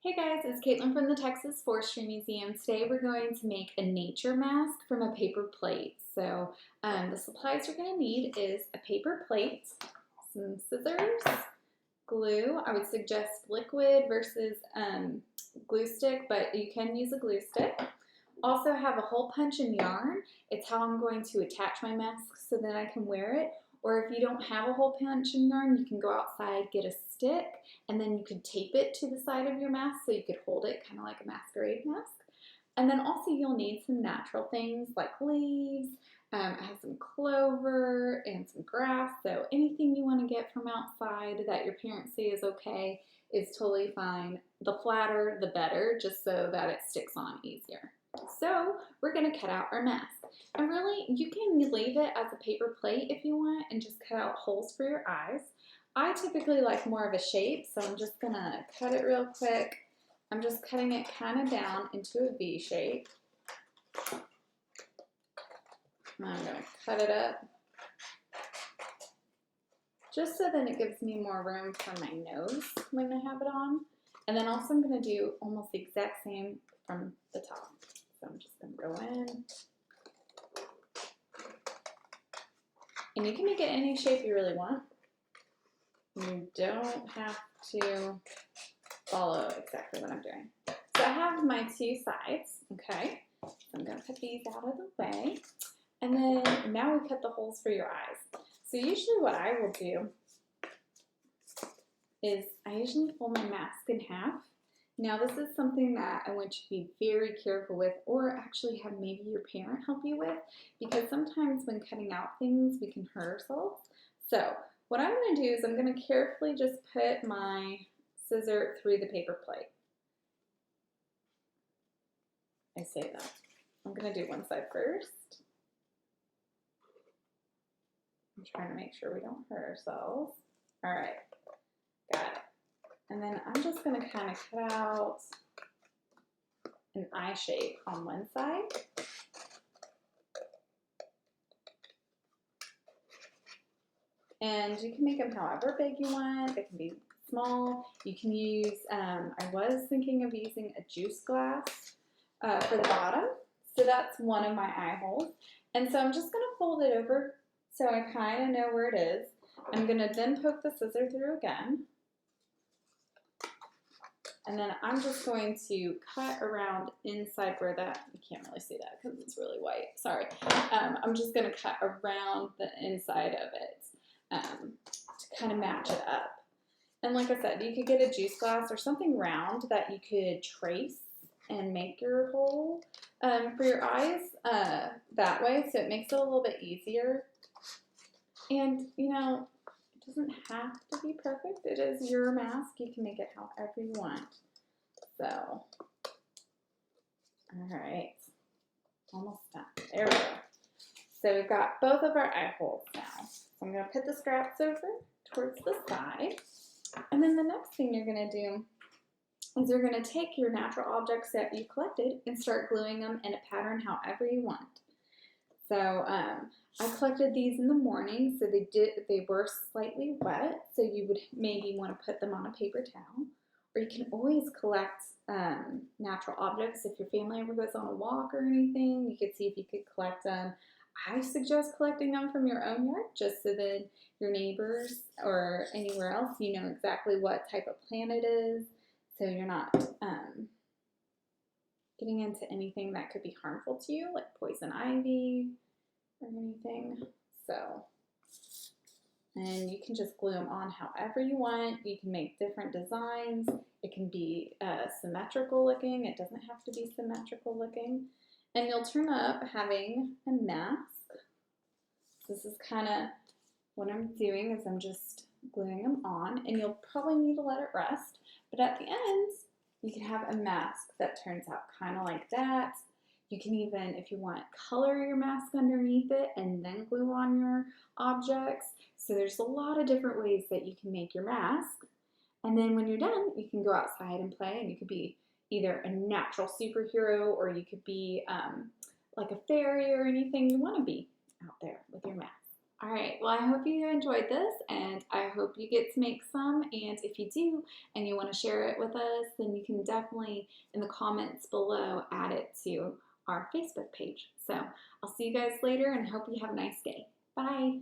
Hey guys, it's Kaitlin from the Texas Forestry Museum. Today we're going to make a nature mask from a paper plate. The supplies you're going to need is a paper plate, some scissors, glue. I would suggest liquid versus glue stick, but you can use a glue stick. Also have a hole punch and yarn. It's how I'm going to attach my mask so that I can wear it. Or if you don't have a hole punch and yarn, you can go outside, get a stick, and then you could tape it to the side of your mask so you could hold it kind of like a masquerade mask. And then also you'll need some natural things like leaves. I have some clover and some grass, so anything you want to get from outside that your parents say is okay is totally fine. The flatter, the better, just so that it sticks on easier. So we're going to cut out our mask. And really, you can leave it as a paper plate if you want and just cut out holes for your eyes. I typically like more of a shape, so I'm just going to cut it real quick. I'm just cutting it kind of down into a V shape. And I'm going to cut it up just so that it gives me more room for my nose when I have it on. And then also I'm going to do almost the exact same from the top. So I'm just going to go in. And you can make it any shape you really want. You don't have to follow exactly what I'm doing. So I have my two sides, okay? So I'm going to put these out of the way. And then now we cut the holes for your eyes. So usually what I will do is I usually fold my mask in half. Now this is something that I want you to be very careful with, or actually have maybe your parent help you with, because sometimes when cutting out things we can hurt ourselves. So what I'm going to do is I'm going to carefully just put my scissor through the paper plate. I say that. I'm going to do one side first. I'm trying to make sure we don't hurt ourselves. All right, got it. And then I'm just going to kind of cut out an eye shape on one side. And you can make them however big you want. They can be small. You can use, I was thinking of using a juice glass for the bottom. So that's one of my eye holes. And so I'm just going to fold it over so I kind of know where it is. I'm going to then poke the scissor through again. And then I'm just going to cut around inside where that, you can't really see that because it's really white, sorry. I'm just going to cut around the inside of it to kind of match it up. And like I said, you could get a juice glass or something round that you could trace and make your hole for your eyes that way, so it makes it a little bit easier. And you know, it doesn't have to be perfect. It is your mask. You can make it however you want. So, all right, almost done. There we go. So we've got both of our eye holes now. So I'm going to put the scraps over towards the side. And then the next thing you're going to do is you're going to take your natural objects that you collected and start gluing them in a pattern however you want. So I collected these in the morning, so they were slightly wet, so you would maybe want to put them on a paper towel. Or you can always collect natural objects. If your family ever goes on a walk or anything, you could see if you could collect them. I suggest collecting them from your own yard, just so that your neighbors or anywhere else, you know exactly what type of plant it is, so you're not getting into anything that could be harmful to you, like poison ivy or anything. So, and you can just glue them on however you want. You can make different designs. It can be symmetrical looking. It doesn't have to be symmetrical looking. And you'll turn up having a mask. This is kind of what I'm doing, is I'm just gluing them on, and you'll probably need to let it rest. But at the end, you can have a mask that turns out kind of like that. You can even, if you want, color your mask underneath it and then glue on your objects. So there's a lot of different ways that you can make your mask. And then when you're done, you can go outside and play, and you could be either a natural superhero, or you could be like a fairy or anything you want to be out there with your mask. All right, well, I hope you enjoyed this and I hope you get to make some. And if you do and you want to share it with us, then you can definitely in the comments below add it to our Facebook page. So I'll see you guys later and hope you have a nice day. Bye.